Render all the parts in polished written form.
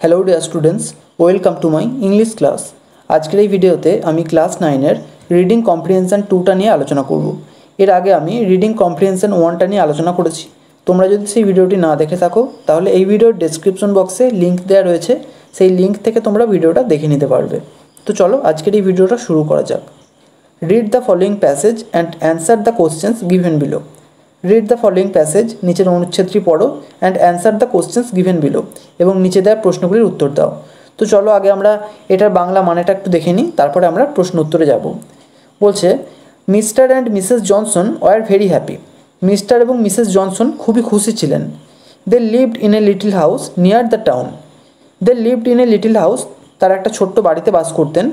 Hello dear students, welcome to my English class. আজকের এই ভিডিওতে আমি ক্লাস 9-এর রিডিং কম্প্রিহেনশন 2টা নিয়ে আলোচনা করব। এর আগে আমি রিডিং কম্প্রিহেনশন 1টা নিয়ে আলোচনা করেছি। তোমরা যদি সেই ভিডিওটি না দেখে থাকো তাহলে এই ভিডিওর ডেসক্রিপশন বক্সে লিঙ্ক দেওয়া রয়েছে, সেই লিঙ্ক থেকে তোমরা ভিডিওটা দেখে নিতে পারবে। তো চলো আজকের এই ভিডিওটা শুরু করা যাক। Read the following passage and answer the questions given below. Read the following passage, নিচের অনুচ্ছেদটি পড়ো, and answer the questions given below, এবং নিচে দেওয়া প্রশ্নগুলির উত্তর দাও। তো চলো আগে আমরা এটার বাংলা মানেটা একটু দেখে নিই, তারপরে আমরা প্রশ্ন উত্তরে যাব। বলছে, Mister and Missus Johnson were very happy. Mister এবং মিসেস জনসন খুবই খুশি ছিলেন। They lived in a little house near the town. They lived in a little house, তারা একটা ছোট্ট বাড়িতে বাস করতেন।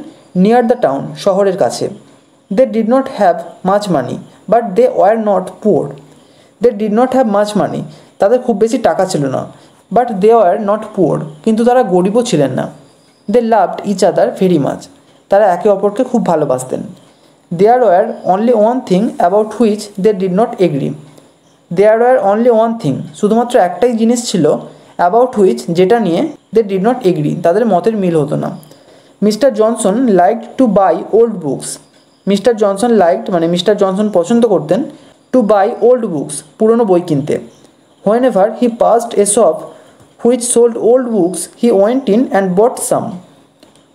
নিয়ার দ্য টাউন, শহরের কাছে। They did not have much money but they were not poor. They did not have much money, তাদের খুব বেশি টাকা ছিল না। But they were not poor, কিন্তু তারা গরিবও ছিলেন না। They loved each other very much, তারা একে অপরকে খুব ভালোবাসতেন। There were only one thing about which they did not agree. There were only one thing, শুধুমাত্র একটাই জিনিস ছিল, অ্যাবাউট হুইচ, যেটা নিয়ে দে ডিড নট এগ্রি, তাদের মতের মিল হতো না। Mister Johnson liked to buy old books. Mister Johnson liked মানে মিস্টার জনসন পছন্দ করতেন, টু বাই ওল্ড বুকস, পুরনো বই কিনতে। Whenever he passed a shop which sold old books he went in and bought some.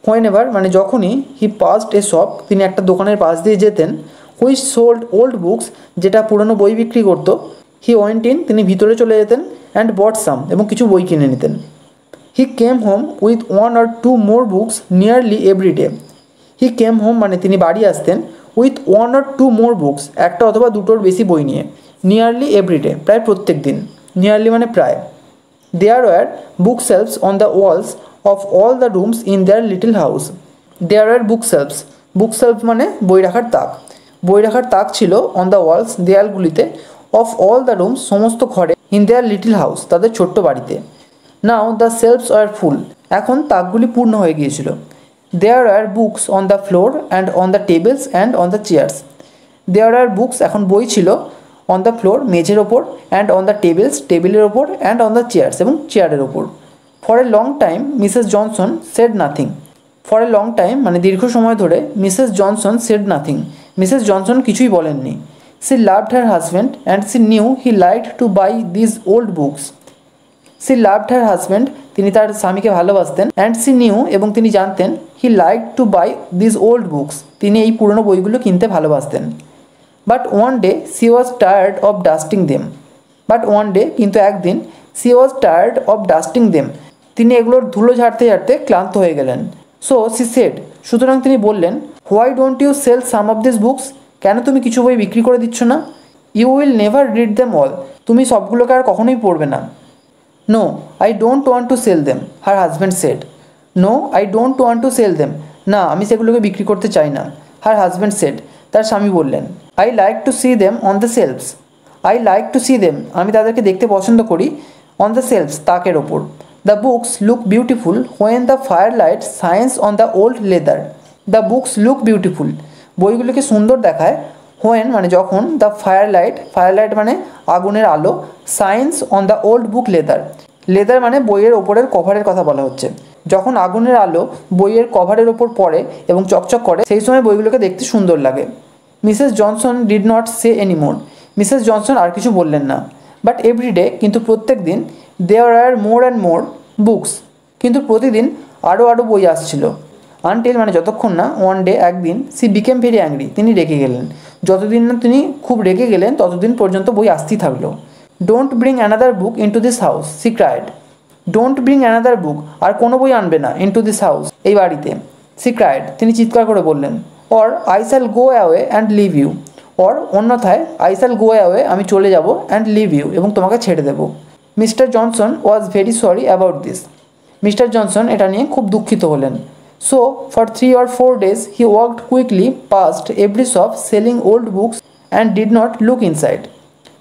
Whenever মানে যখনই, হি passed a shop, তিনি একটা দোকানের পাশ দিয়ে যেতেন, হুইচ সোল্ড ওল্ড বুকস, যেটা পুরনো বই বিক্রি করতো, হি ওয়েন্ট ইন, তিনি ভিতরে চলে যেতেন, অ্যান্ড বট সাম, এবং কিছু বই কিনে নিতেন। He came home with 1 or 2 more books nearly every day. He came home মানে তিনি বাড়ি আসতেন, উইথ 1 or 2 more বুকস, একটা অথবা দুটোর বেশি বই নিয়ে। নিয়ারলি এভরিডে, প্রায় প্রত্যেক দিন। নিয়ারলি মানে প্রায়। There were bookshelves on the walls of all the rooms in their little house. There were bookshelves, bookshelf মানে বই রাখার তাক। বই রাখার তাক ছিল অন দ্য ওয়ালস, দেয়ালগুলিতে, অফ অল দ্য রুমস, সমস্ত ঘরে, ইন দেয়ার লিটল হাউস, তাদের ছোট্ট বাড়িতে। Now the shelves were full, এখন তাকগুলি পূর্ণ হয়ে গিয়েছিল। There are books on the floor and on the tables and on the chairs. There are books, এখন বই ছিল, অন দ্য ফ্লোর, মেঝের ওপর, অ্যান্ড অন দ্য টেবিলস, টেবিলের ওপর, অ্যান্ড অন দ্য চেয়ার্স, এবং চেয়ারের ওপর। For a long time Missus Johnson said nothing. For a long time মানে দীর্ঘ সময় ধরে, Missus Johnson said nothing, Missus Johnson কিছুই বলেননি। She loved her husband and she knew he liked to buy these old books. She loved her husband, তিনি তার স্বামীকে ভালোবাসতেন, অ্যান্ড সি নিউ, এবং তিনি জানতেন, he like to buy these old books, তিনি এই পুরনো বইগুলো কিনতে ভালোবাসতেন। But one day she was tired of dusting them. But one day, কিন্তু একদিন, she was tired of dusting them, তিনি এগুলোর ধুলো ঝাড়তে ঝাড়তে ক্লান্ত হয়ে গেলেন। সো সি সেড, সুতরাং তিনি বললেন, why don't you sell some of this books, কেন তুমি কিছু বই বিক্রি করে দিচ্ছ না? You will never read them all, তুমি সবগুলোকে আর কখনোই পড়বে না। No, I don't want to sell them, her husband said. No, I don't want to sell them. না, আমি সেগুলোকে বিক্রি করতে চাই না, her husband said, তার স্বামী বললেন। I like to see them on the shelves. I like to see them, আমি তাদেরকে দেখতে পছন্দ করি, on the shelves, তাকের ওপর। The books look beautiful when the firelight shines on the old leather. The books look beautiful, বইগুলোকে সুন্দর দেখায়, when মানে যখন, দ্য ফায়ারলাইট, ফায়ারলাইট মানে আগুনের আলো, science on the old book leather, leather মানে বইয়ের ওপরের কভারের কথা বলা হচ্ছে, যখন আগুনের আলো বইয়ের কভারের ওপর পড়ে এবং চকচক করে, সেই সময় বইগুলোকে দেখতে সুন্দর লাগে। Mrs Johnson did not say anymore, Mrs Johnson আর কিছু বললেন না। বাট এভরিডে, কিন্তু প্রত্যেক দিন, দেয়ার আর মোর অ্যান্ড মোর বুকস, কিন্তু প্রতিদিন আরও আরও বই আসছিল। আনটিল মানে যতক্ষণ না, ওয়ান ডে, একদিন, সি বিকেম ভেরি অ্যাংরি, তিনি রেগে গেলেন। যতদিন না তিনি খুব রেগে গেলেন ততদিন পর্যন্ত বই আসতেই থাকলো। Don't bring another book into this house, she cried. Don't bring another book, আর কোনো বই আনবে না, ইন্টু দিস হাউস, এই বাড়িতে, সি ক্রাইড, তিনি চিৎকার করে বললেন। Or I shall go away and leave you, or অন্যথায়, আই শ্যাল গো অ্যাওয়ে, আমি চলে যাব, অ্যান্ড লিভ ইউ, এবং তোমাকে ছেড়ে দেবো। Mister Jonson was very sorry about this, mister Johnson এটা নিয়ে খুব দুঃখিত হলেন। So, for 3 or 4 days, he walked quickly past every shop selling old books and did not look inside.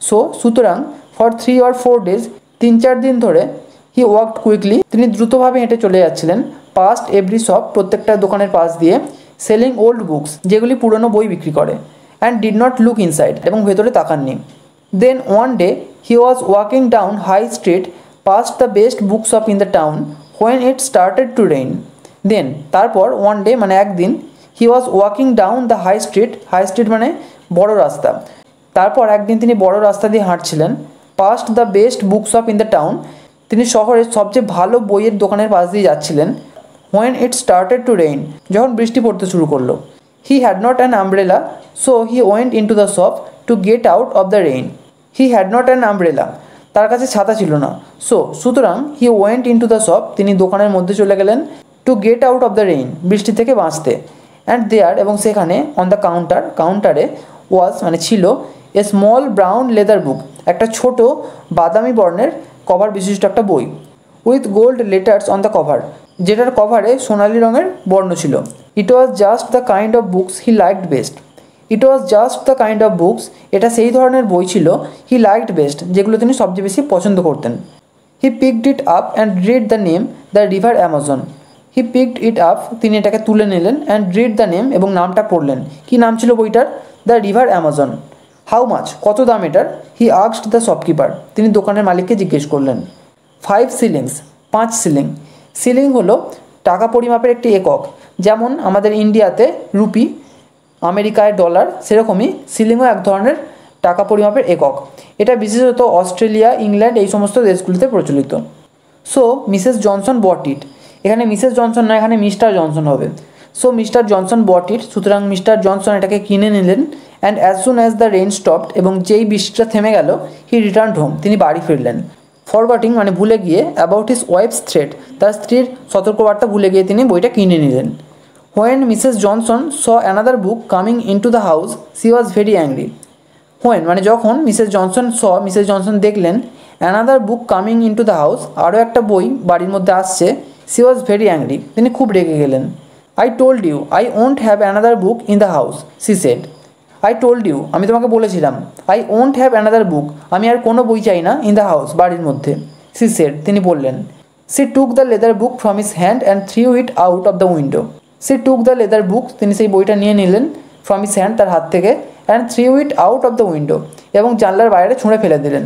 So, সুতরাং, for 3 or 4 days, 3-4 দিন ধরে, he walked quickly, তিনি দ্রুতভাবে হেঁটে চলে যাচ্ছিলেন, past every shop, প্রত্যেকটা দোকানের পাশ দিয়ে, selling old books, যেগুলি পুরনো বই বিক্রি করে, and did not look inside, এবং ভেতরে তাকাননি। Then one day, he was walking down High Street past the best bookshop in the town when it started to rain then তারপর ওয়ান ডে মানে একদিন he was walking down the high street মানে বড় রাস্তা। তারপর একদিন তিনি বড় রাস্তা দিয়ে হাঁটছিলেন। Past the best book shop in the town, তিনি শহরের সবচেয়ে ভালো বইয়ের দোকানের পাশ দিয়ে যাচ্ছিলেন। When it started to rain, যখন বৃষ্টি পড়তে শুরু করলো। He had not an umbrella so he went in to the shop to get out of the rain. He had not an umbrella, তার কাছে ছাতা ছিল না। সুতরাং হি went in to the shop, তিনি দোকানের মধ্যে চলে গেলেন। To get out of the rain, বৃষ্টি থেকে বাঁচতে। অ্যান্ড দেয়ার, এবং সেখানে অন দ্য কাউন্টারে ওয়াজ মানে ছিল a small brown leather book, একটা ছোট বাদামি বর্ণের কভার বিশিষ্ট একটা বই। With gold letters on the cover, যেটার কভারে সোনালি রঙের বর্ণ ছিল। It was just the kind of books he liked best. It was just the kind of books, এটা সেই ধরনের বই ছিল হি লাইকড বেস্ট, যেগুলো তিনি সবচেয়ে বেশি পছন্দ করতেন। He picked it up and read the name the river Amazon. He picked it up, তিনি এটাকে তুলে নিলেন। অ্যান্ড রিড দ্য নেম, এবং নামটা পড়লেন। কি নাম ছিল বইটার? The river Amazon. How much, কত দাম এটার? হি আস্কড দ্য শপকিপার, তিনি দোকানের মালিককে জিজ্ঞেস করলেন। 5 শিলিংস, 5 শিলিং। শিলিং হলো টাকা পরিমাপের একটি একক, যেমন আমাদের ইন্ডিয়াতে রুপি, আমেরিকায় ডলার, সেরকমই শিলিংও এক ধরনের টাকা পরিমাপের একক। এটা বিশেষত অস্ট্রেলিয়া, ইংল্যান্ড এই সমস্ত দেশগুলিতে প্রচলিত। সো মিসেস জনসন বট ইট, এখানে মিসেস জনসন না, এখানে মিস্টার জনসন হবে। সো মিস্টার জনসন বট ইট, সুতরাং মিস্টার জনসন এটাকে কিনে নিলেন। And as soon as the rain stopped, এবং যেই বৃষ্টিটা থেমে গেল, হি রিটার্নড হোম, তিনি বাড়ি ফিরলেন। ফরগটিং মানে ভুলে গিয়ে, অ্যাবাউট হিজ ওয়াইফস থ্রেট, তার স্ত্রীর সতর্কবার্তা ভুলে গিয়ে তিনি বইটা কিনে নিলেন। When Mrs Johnson saw another book coming in to the house C was very angry. When মানে যখন মিসেস জনসন দেখলেন another book coming in to the house, আরও একটা বই বাড়ির মধ্যে আসছে, সি ওয়াজ ভেরি অ্যাংরি, তিনি খুব রেগে গেলেন। I told you I won't have another book in the house, she said. I told you, আমি তোমাকে বলেছিলাম। I won't have another book, আমি আর কোনো বই চাই না। ইন দ্য হাউস, বাড়ির মধ্যে। সি সেড, তিনি বললেন। C took the leather book from his hand and threw it out of the window. C took the leather বুক, তিনি সেই বইটা নিয়ে নিলেন। ফ্রম হিজ হ্যান্ড, তার হাত থেকে। And threw it out of the window, এবং জানলার বাইরে ছুঁড়ে ফেলে দিলেন।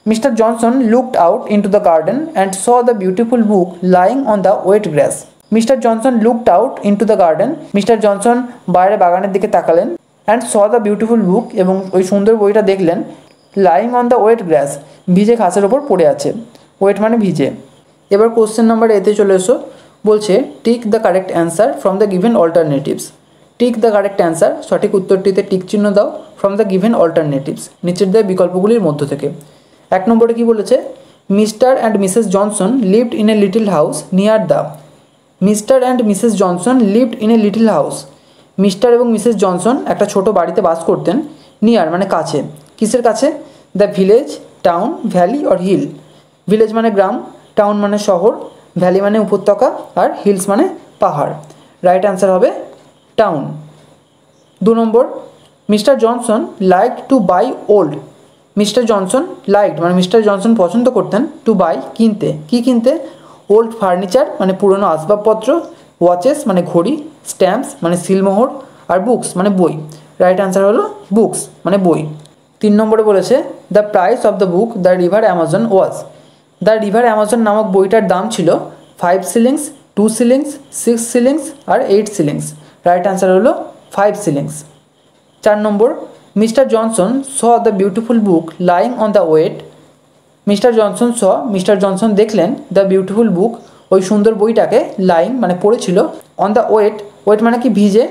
Mister Johnson looked out into the garden and saw the beautiful book lying on the wet grass. Mister Johnson looked out into the garden, Mister Johnson বাইরে বাগানের দিকে তাকালেন। And saw the beautiful book, এবং ওই সুন্দর বইটা দেখলেন। Lying on the wet grass, ভিজে ঘাসের ওপর পড়ে আছে। ওয়েট মানে ভিজে। এবার কোশ্চেন নাম্বার এতে চলে এসো। বলছে tick the correct answer from the given alternatives. Tick the correct answer, সঠিক উত্তরটিতে টিক চিহ্ন দাও। ফ্রম দ্য গিভেন অল্টারনেটিভস, নিচের দেওয়া বিকল্পগুলির মধ্য থেকে। 1 নম্বরে কী বলেছে? Mister and Missus Johnson lived in a little house near the. Mister and Missus Johnson lived in a little house, mister এবং মিসেস জনসন একটা ছোট বাড়িতে বাস করতেন। নিয়ার মানে কাছে, কিসের কাছে? The village, town, valley or hill. Village মানে গ্রাম, টাউন মানে শহর, ভ্যালি মানে উপত্যকা, আর হিলস মানে পাহাড়। রাইট অ্যান্সার হবে town. 2 number, mister Johnson liked to buy old. Mister Johnson liked মানে মিস্টার জনসন পছন্দ করতেন, টু বাই কিনতে। কি কিনতে? ওল্ড ফার্নিচার মানে পুরনো আসবাবপত্র, ওয়াচেস মানে ঘড়ি, স্ট্যাম্পস মানে সিলমোহর, আর বুকস মানে বই। রাইট অ্যান্সার হলো বুকস মানে বই। 3 নম্বরে বলেছে the price of the book the river Amazon was. The river Amazon নামক বইটার দাম ছিল 5 শিলিংস, 2 শিলিংস, 6 শিলিংস আর 8 শিলিংস। রাইট অ্যান্সার হলো 5 shillings. 4 number, mister Johnson saw the beautiful book lying on the weight. Mr Johnson দেখলেন দ্য বিউটিফুল বুক, ওই সুন্দর বইটাকে, lying মানে পড়েছিল, অন দ্য ওয়েট, ওয়েট মানে কি ভিজে,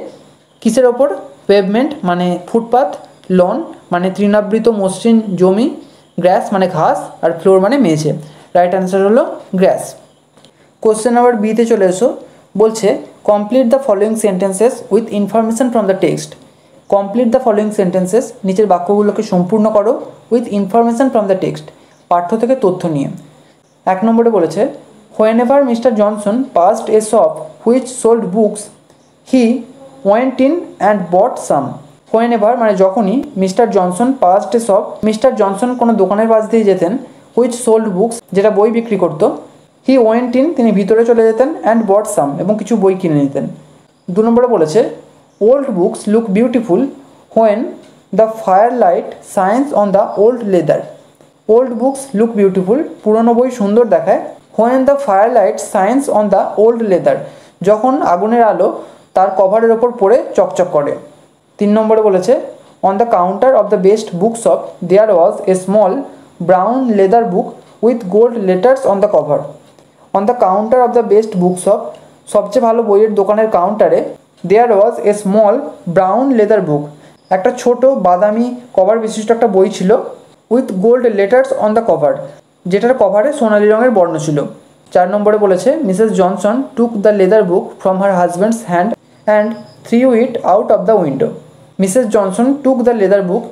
কিসের ওপর? পেভমেন্ট মানে ফুটপাথ, লন মানে তৃণাবৃত মসৃণ জমি, গ্রাস মানে ঘাস, আর ফ্লোর মানে মেঝে। রাইট অ্যান্সার হলো গ্রাস। কোশ্চেন নাম্বার বিতে চলে এসো। বলছে complete the following sentences with information from the text. Complete the following sentences, নিচের বাক্যগুলোকে সম্পূর্ণ করো। With information from the text, পাঠ্য থেকে তথ্য নিয়ে। 1 নম্বরে বলেছে whenever mister Johnson passed a shop which sold books he went in and bought some. Whenever মানে যখনই, mister Johnson passed a shop, mister Johnson কোনো দোকানের পাশ দিয়ে যেতেন, হুইচ সোল্ড বুকস যেটা বই বিক্রি করতো, হি ওয়েন্ট ইন তিনি ভিতরে চলে যেতেন, অ্যান্ড বট সাম এবং কিছু বই কিনে নিতেন। 2 নম্বরে বলেছে old books look beautiful when the firelight shines on the old leather. Old books look beautiful, পুরনো বই সুন্দর দেখায়, when the firelight shines on the old leather, যখন আগুনের আলো তার কভারের ওপর পড়ে চকচক করে। 3 নম্বরে বলেছে on the counter of the best book shop there was a small brown leather book with gold letters on the cover. On the counter of the best book shop, সবচেয়ে ভালো বইয়ের দোকানের কাউন্টারে there was a small brown leather book, একটা ছোট বাদামি cover বিশিষ্ট একটা বই ছিল, with gold letters on the cover, যেটার কভারে সোনালি রঙের বর্ণ ছিল। 4 নম্বরে বলেছে Mrs Johnson took the leather book from her husbands hand and threw it out of the window. Mrs Johnson took the leather book,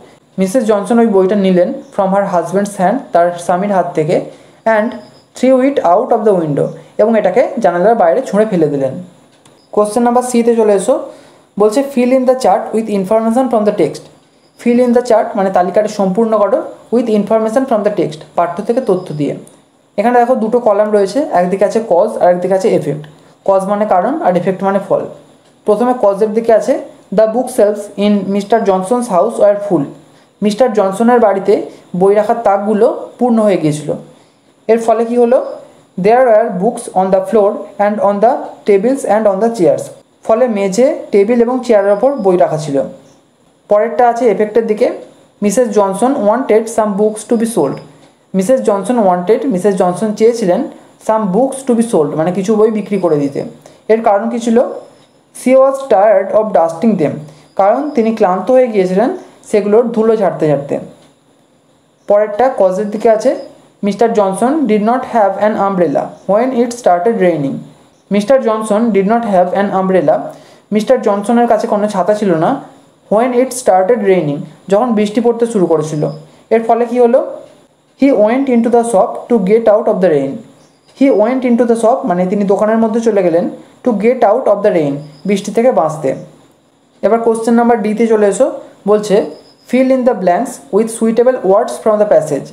Mrs Johnson ওই বইটা নিলেন ফ্রম হার হাজব্যান্ডস হ্যান্ড, তার স্বামীর হাত থেকে, and threw it out of the window, এবং এটাকে জানালার বাইরে ছুঁড়ে ফেলে দিলেন। কোশ্চেন নাম্বার সিতে চলে এসো। বলছে fill in the chart with information from the text. Fill in the chart মানে তালিকাটা সম্পূর্ণ করো, with information from the text, পাঠ্য থেকে তথ্য দিয়ে। এখানে দেখো দুটো কলাম রয়েছে, একদিকে আছে কজ আর একদিকে আছে এফেক্ট। কজ মানে কারণ আর এফেক্ট মানে ফল। প্রথমে কজের দিকে আছে the bookshelves in Mr Johnson's house were full. Mr জনসনের বাড়িতে বই রাখার তাকগুলো পূর্ণ হয়ে গিয়েছিল। এর ফলে কি হলো, there are books on the floor and on the tables and on the chairs, ফলে মেঝে, টেবিল এবং চেয়ারের ওপর বই রাখা ছিল। পরেরটা আছে এফেক্টের দিকে, Mrs Johnson wanted some books to be sold. Mrs Johnson wanted, Mrs Johnson চেয়েছিলেন some books to be sold মানে কিছু বই বিক্রি করে দিতে। এর কারণ কী ছিল, C was tired of dusting them, কারণ তিনি ক্লান্ত হয়ে গিয়েছিলেন সেগুলোর ধুলো ঝাড়তে ঝাড়তে। পরেরটা কজের দিকে আছে Mr Johnson did not have an umbrella when it started raining. Mr Johnson did not have an umbrella, Mr জনসনের কাছে কোনো ছাতা ছিল না, হোয়েন ইট স্টার্টেড রেইনিং যখন বৃষ্টি পড়তে শুরু করেছিল। এর ফলে কি হলো, he went into the shop to get out of the rain. He went into the shop মানে তিনি দোকানের মধ্যে চলে গেলেন, to get out of the rain বৃষ্টি থেকে বাঁচতে। এবার কোশ্চেন নাম্বার ডিতে চলে এসো। বলছে fill in the blanks with suitable words from the passage.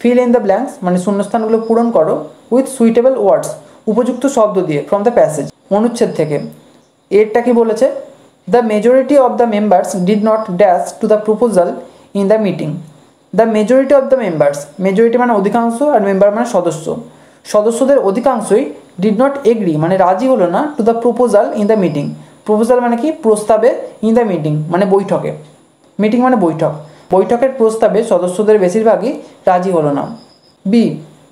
Fill in the blanks মানে শূন্যস্থানগুলো পূরণ করো, উইথ সুইটেবল ওয়ার্ডস উপযুক্ত শব্দ দিয়ে, ফ্রম দ্য প্যাসেজ অনুচ্ছেদ থেকে। এরটা কি বলেছে, the majority of the members did not dash to the proposal in the meeting. The majority of the members, majority মানে অধিকাংশ আর মেম্বার মানে সদস্য, সদস্যদের অধিকাংশই ডিড নট এগ্রি মানে রাজি হলো না, to the proposal in the meeting. Proposal মানে কি, প্রস্তাবে, ইন দ্য মিটিং মানে বৈঠকে, মিটিং মানে বৈঠক, বৈঠকের প্রস্তাবে সদস্যদের বেশিরভাগই রাজি হলো না। B,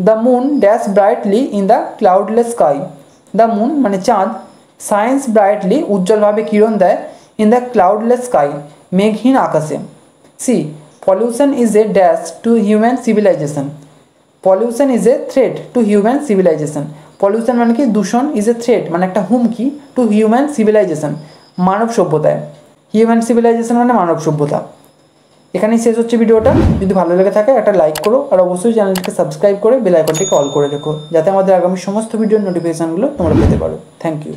the moon dash brightly in the cloudless sky. The moon মানে চাঁদ, সায়েন্স ব্রাইটলি উজ্জ্বলভাবে কিরণ দেয়, ইন দ্য ক্লাউডলেস স্কাই মেঘহীন আকাশে। C, pollution is a dash to human civilisation. Pollution is a threat to human civilisation. Pollution মানে কি, দূষণ, ইজ এ থ্রেট মানে একটা হুমকি, টু হিউম্যান সিভিলাইজেশন মানব সভ্যতায়। হিউম্যান সিভিলাইজেশন মানে মানব সভ্যতা। এখানেই শেষ হচ্ছে ভিডিওটা। যদি ভালো লেগে থাকে একটা লাইক করো, আর অবশ্যই চ্যানেলটিকে সাবস্ক্রাইব করে বেল আইকনটিকে অল করে রেখো, যাতে আমাদের আগামী সমস্ত ভিডিওর নোটিফিকেশানগুলো তোমরা পেতে পারো। Thank you.